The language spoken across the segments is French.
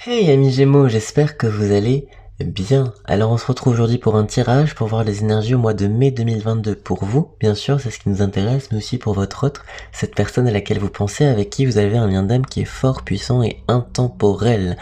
Hey amis Gémeaux, j'espère que vous allez bien. Alors on se retrouve aujourd'hui pour un tirage pour voir les énergies au mois de mai 2022 pour vous, bien sûr, c'est ce qui nous intéresse, mais aussi pour votre autre, cette personne à laquelle vous pensez, avec qui vous avez un lien d'âme qui est fort, puissant et intemporel.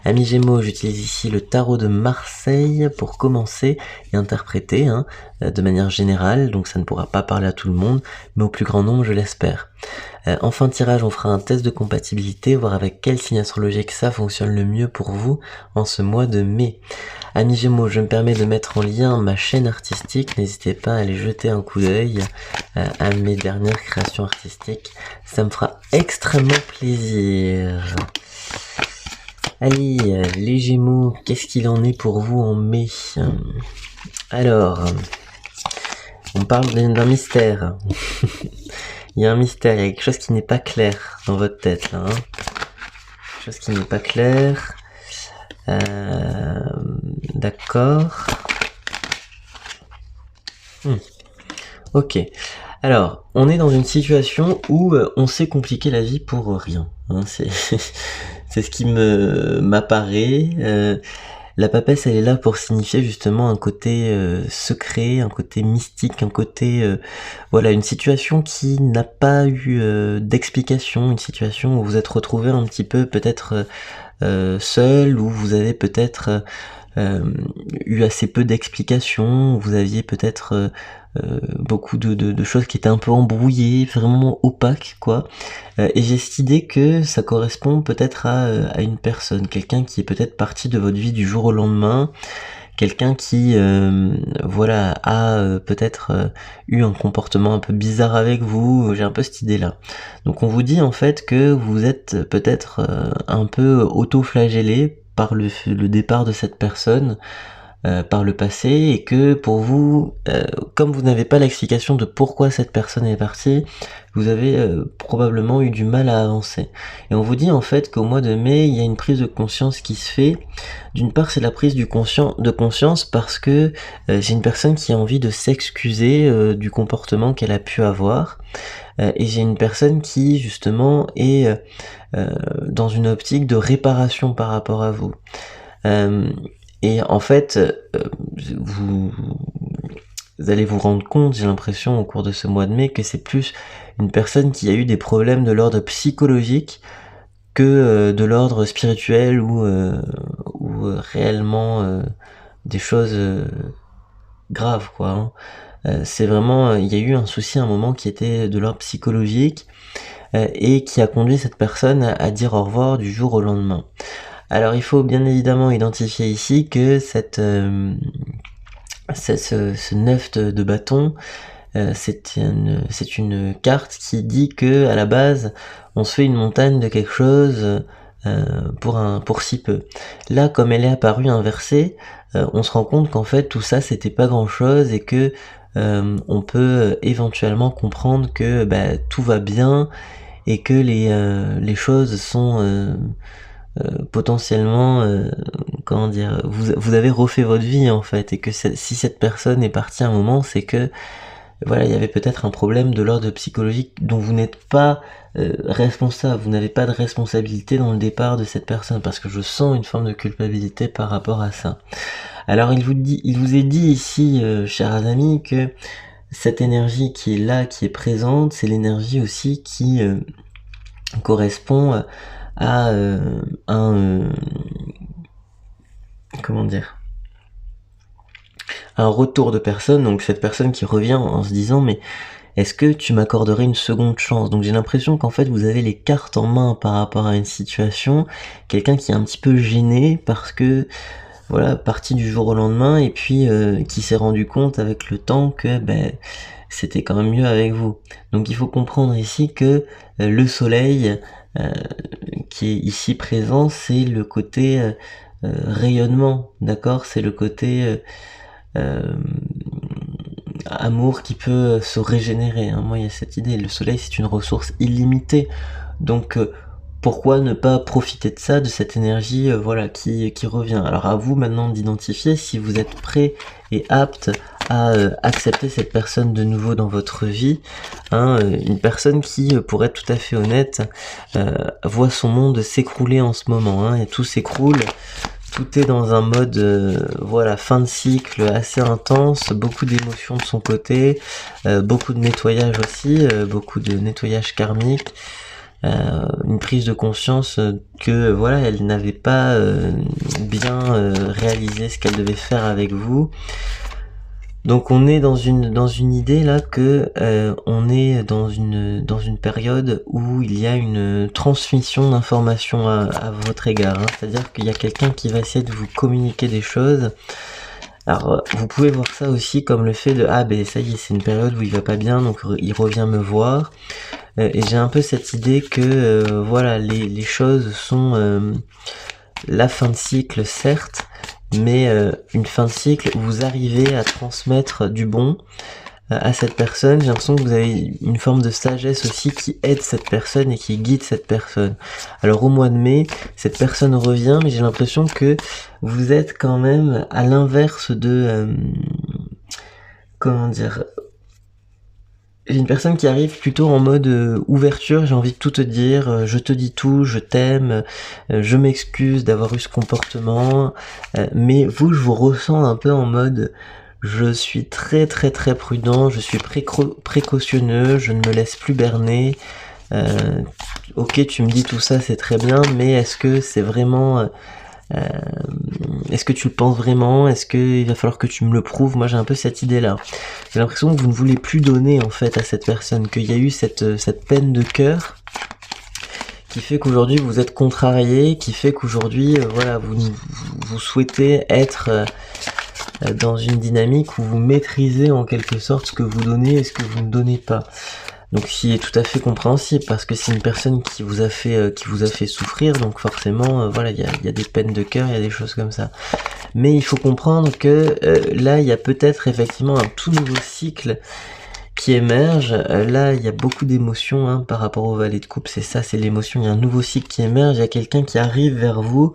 Amis Gémeaux, j'utilise ici le tarot de Marseille pour commencer et interpréter de manière générale, donc ça ne pourra pas parler à tout le monde, mais au plus grand nombre, je l'espère. En fin de tirage, on fera un test de compatibilité, voir avec quel signe astrologique ça fonctionne le mieux pour vous en ce mois de mai. Amis Gémeaux, je me permets de mettre en lien ma chaîne artistique, n'hésitez pas à aller jeter un coup d'œil à mes dernières créations artistiques, ça me fera extrêmement plaisir. Allez, les Gémeaux, qu'est-ce qu'il en est pour vous en mai? Alors, on parle d'un mystère. Il y a un mystère, il y a quelque chose qui n'est pas clair dans votre tête là. Quelque chose qui n'est pas clair. D'accord. Ok. Alors, on est dans une situation où on s'est compliqué la vie pour rien. C'est ce qui m'apparaît. La papesse, elle est là pour signifier justement un côté secret, un côté mystique, un côté voilà, une situation qui n'a pas eu d'explication, une situation où vous êtes retrouvé un petit peu peut-être seul, où vous avez peut-être eu assez peu d'explications, où vous aviez peut-être beaucoup de choses qui étaient un peu embrouillées, vraiment opaques, quoi. Et j'ai cette idée que ça correspond peut-être à une personne, quelqu'un qui est peut-être parti de votre vie du jour au lendemain, quelqu'un qui voilà, a peut-être eu un comportement un peu bizarre avec vous, j'ai un peu cette idée-là. Donc on vous dit en fait que vous êtes peut-être un peu auto-flagellé par le départ de cette personne, par le passé, et que pour vous, comme vous n'avez pas l'explication de pourquoi cette personne est partie, vous avez probablement eu du mal à avancer. Et on vous dit en fait qu'au mois de mai, il y a une prise de conscience qui se fait. D'une part, c'est la prise de conscience parce que j'ai une personne qui a envie de s'excuser du comportement qu'elle a pu avoir. Et j'ai une personne qui justement est dans une optique de réparation par rapport à vous. Et en fait, vous allez vous rendre compte, j'ai l'impression, au cours de ce mois de mai, que c'est plus une personne qui a eu des problèmes de l'ordre psychologique que de l'ordre spirituel ou réellement des choses graves, quoi. C'est vraiment, il y a eu un souci à un moment qui était de l'ordre psychologique et qui a conduit cette personne à dire au revoir du jour au lendemain. Alors il faut bien évidemment identifier ici que ce 9 de bâton, c'est une carte qui dit que à la base on se fait une montagne de quelque chose pour si peu. Là, comme elle est apparue inversée, on se rend compte qu'en fait tout ça c'était pas grand chose et que on peut éventuellement comprendre que tout va bien et que les choses sont potentiellement, comment dire, vous avez refait votre vie en fait, et que si cette personne est partie à un moment, c'est que voilà, il y avait peut-être un problème de l'ordre psychologique dont vous n'êtes pas responsable, vous n'avez pas de responsabilité dans le départ de cette personne, parce que je sens une forme de culpabilité par rapport à ça. Alors il vous est dit ici, chers amis, que cette énergie qui est là, qui est présente, c'est l'énergie aussi qui correspond à comment dire, un retour de personne, donc cette personne qui revient en se disant mais est-ce que tu m'accorderais une seconde chance? Donc j'ai l'impression qu'en fait vous avez les cartes en main par rapport à une situation, quelqu'un qui est un petit peu gêné parce que voilà, parti du jour au lendemain, et puis qui s'est rendu compte avec le temps que c'était quand même mieux avec vous. Donc il faut comprendre ici que le soleil qui est ici présent, c'est le côté rayonnement, d'accord? C'est le côté amour qui peut se régénérer. Moi, il y a cette idée. Le soleil, c'est une ressource illimitée. Donc, pourquoi ne pas profiter de ça, de cette énergie voilà, qui revient. Alors à vous maintenant d'identifier si vous êtes prêt et apte à accepter cette personne de nouveau dans votre vie, hein, une personne qui, pour être tout à fait honnête, voit son monde s'écrouler en ce moment, hein, et tout s'écroule. Tout est dans un mode, voilà, fin de cycle assez intense, beaucoup d'émotions de son côté, beaucoup de nettoyage aussi, beaucoup de nettoyage karmique, une prise de conscience que voilà, elle n'avait pas bien réalisé ce qu'elle devait faire avec vous. Donc on est dans une idée là que on est dans une période où il y a une transmission d'informations à votre égard, hein. C'est-à-dire qu'il y a quelqu'un qui va essayer de vous communiquer des choses. Alors vous pouvez voir ça aussi comme le fait de ah ben ça y est, c'est une période où il va pas bien, donc il revient me voir. Et j'ai un peu cette idée que voilà, les choses sont la fin de cycle certes, mais une fin de cycle où vous arrivez à transmettre du bon à cette personne. J'ai l'impression que vous avez une forme de sagesse aussi qui aide cette personne et qui guide cette personne. Alors au mois de mai, cette personne revient, mais j'ai l'impression que vous êtes quand même à l'inverse de comment dire, une personne qui arrive plutôt en mode ouverture, j'ai envie de tout te dire, je te dis tout, je t'aime, je m'excuse d'avoir eu ce comportement, mais vous, je vous ressens un peu en mode, je suis très très très prudent, je suis précautionneux, je ne me laisse plus berner, ok tu me dis tout ça, c'est très bien, mais est-ce que c'est vraiment... est-ce que tu le penses vraiment? Est-ce qu'il va falloir que tu me le prouves? Moi j'ai un peu cette idée là. J'ai l'impression que vous ne voulez plus donner en fait à cette personne, qu'il y a eu cette peine de cœur qui fait qu'aujourd'hui vous êtes contrarié, qui fait qu'aujourd'hui voilà, vous souhaitez être dans une dynamique où vous maîtrisez en quelque sorte ce que vous donnez et ce que vous ne donnez pas. Donc ce qui est tout à fait compréhensible parce que c'est une personne qui vous a fait souffrir, donc forcément voilà, il y a des peines de cœur, il y a des choses comme ça. Mais il faut comprendre que là il y a peut-être effectivement un tout nouveau cycle qui émerge. Là il y a beaucoup d'émotions hein, par rapport au valet de coupe, c'est ça, c'est l'émotion, il y a un nouveau cycle qui émerge, il y a quelqu'un qui arrive vers vous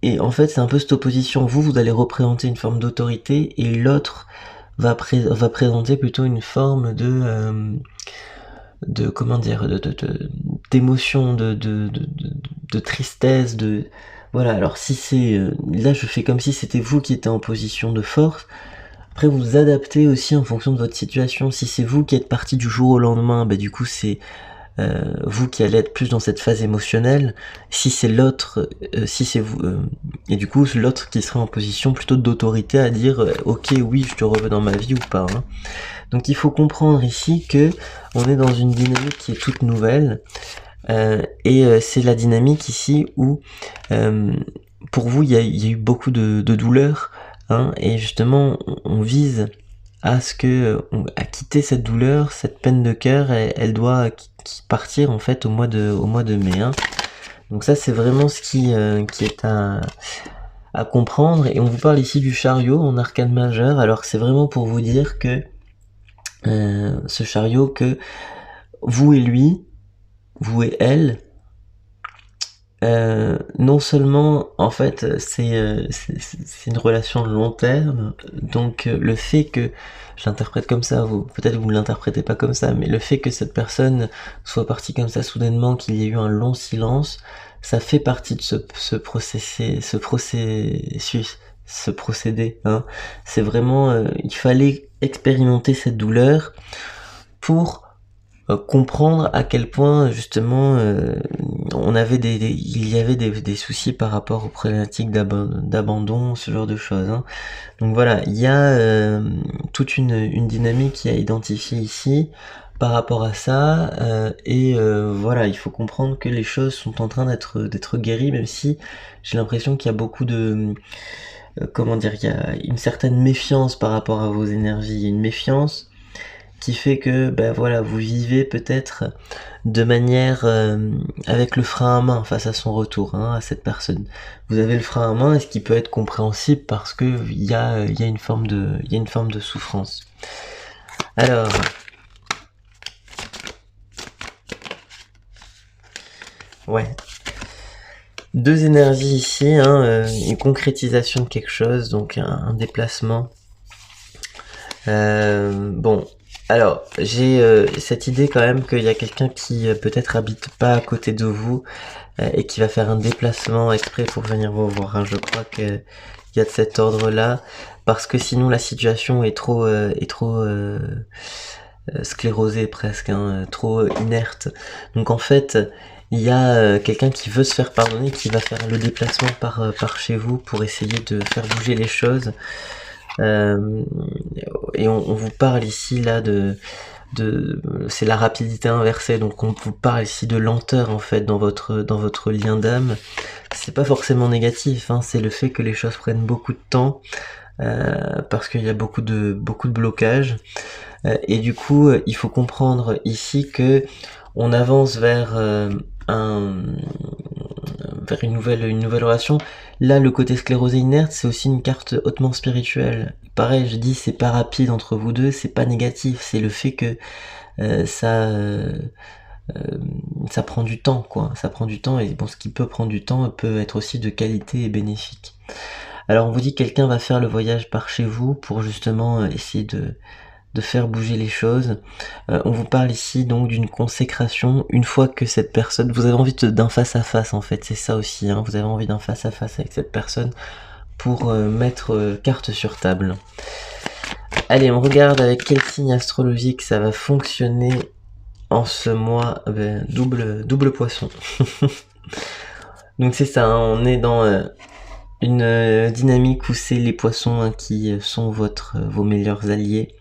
et en fait c'est un peu cette opposition, vous allez représenter une forme d'autorité et l'autre va présenter plutôt une forme de comment dire, d'émotion, de tristesse, de voilà. Alors si c'est là, je fais comme si c'était vous qui étiez en position de force. Après, vous vous adaptez aussi en fonction de votre situation. Si c'est vous qui êtes parti du jour au lendemain, bah du coup c'est vous qui allez être plus dans cette phase émotionnelle. Si c'est l'autre, si c'est vous, et du coup l'autre qui sera en position plutôt d'autorité à dire ok oui je te reveux dans ma vie ou pas. Hein. Donc il faut comprendre ici que on est dans une dynamique qui est toute nouvelle et c'est la dynamique ici où pour vous il y a eu beaucoup de douleur hein, et justement on vise à ce que à quitter cette douleur, cette peine de cœur, elle doit partir en fait au mois de mai. Hein. Donc ça c'est vraiment ce qui est à comprendre et on vous parle ici du chariot en arcane majeur. Alors c'est vraiment pour vous dire que ce chariot que vous et lui, vous et elle, non seulement en fait c'est une relation de long terme, donc le fait que je l'interprète comme ça, vous peut-être vous ne l'interprétez pas comme ça, mais le fait que cette personne soit partie comme ça soudainement, qu'il y ait eu un long silence, ça fait partie de ce processus, ce procédé. Hein. C'est vraiment, il fallait expérimenter cette douleur pour comprendre à quel point justement il y avait des soucis par rapport aux problématiques d'abandon, ce genre de choses. Hein. Donc voilà, il y a toute une dynamique qui a identifié ici par rapport à ça et voilà, il faut comprendre que les choses sont en train d'être guéries, même si j'ai l'impression qu'il y a beaucoup de comment dire, il y a une certaine méfiance par rapport à vos énergies, il y a une méfiance qui fait que ben voilà, vous vivez peut-être de manière avec le frein à main face à son retour, hein, à cette personne. Vous avez le frein à main, et ce qui peut être compréhensible parce que il y a une forme de souffrance. Alors ouais. Deux énergies ici, hein, une concrétisation de quelque chose, donc un déplacement Bon, alors j'ai cette idée quand même qu'il y a quelqu'un qui peut-être habite pas à côté de vous et qui va faire un déplacement exprès pour venir vous voir, hein. Je crois que il y a de cet ordre-là, parce que sinon la situation est trop sclérosée presque, hein, trop inerte. Donc en fait, il y a quelqu'un qui veut se faire pardonner, qui va faire le déplacement par chez vous pour essayer de faire bouger les choses. Euh, et on vous parle ici là c'est la rapidité inversée, donc on vous parle ici de lenteur en fait dans votre lien d'âme. C'est pas forcément négatif, hein, c'est le fait que les choses prennent beaucoup de temps parce qu'il y a beaucoup de blocages. Et du coup, il faut comprendre ici que on avance un vers une nouvelle relation. Là, le côté sclérosé inerte, c'est aussi une carte hautement spirituelle. Pareil, je dis, c'est pas rapide entre vous deux, c'est pas négatif, c'est le fait que ça prend du temps, quoi. Ça prend du temps, et bon, ce qui peut prendre du temps peut être aussi de qualité et bénéfique. Alors, on vous dit que quelqu'un va faire le voyage par chez vous pour justement essayer de faire bouger les choses. On vous parle ici donc d'une consécration, une fois que cette personne, vous avez envie d'un face à face en fait, c'est ça aussi, hein, vous avez envie d'un face à face avec cette personne pour mettre carte sur table. Allez, on regarde avec quel signe astrologique ça va fonctionner en ce mois. Double poisson. Donc c'est ça, hein, on est dans une dynamique où c'est les poissons, hein, qui sont vos meilleurs alliés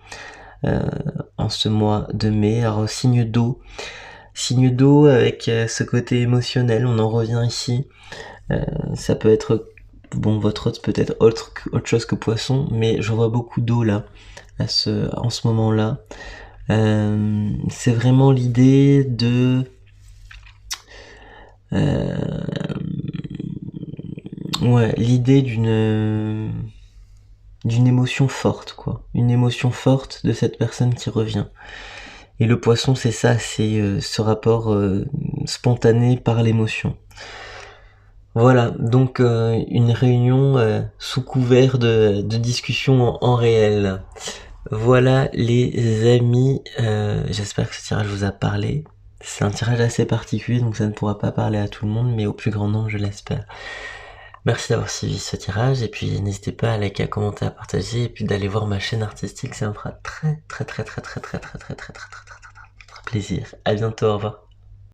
en ce mois de mai. Alors signe d'eau avec ce côté émotionnel, on en revient ici. Ça peut être, bon, votre hôte peut être autre chose que poisson, mais je vois beaucoup d'eau là en ce moment-là. C'est vraiment l'idée de l'idée d'une émotion forte, quoi. Une émotion forte de cette personne qui revient. Et le poisson, c'est ça, c'est ce rapport spontané par l'émotion. Voilà, donc une réunion sous couvert de discussion en réel. Voilà les amis, j'espère que ce tirage vous a parlé. C'est un tirage assez particulier, donc ça ne pourra pas parler à tout le monde, mais au plus grand nombre, je l'espère. Merci d'avoir suivi ce tirage, et puis n'hésitez pas à liker, à commenter, à partager, et puis d'aller voir ma chaîne artistique, ça me fera très très très très très très très très très très très très très plaisir. À bientôt, au revoir.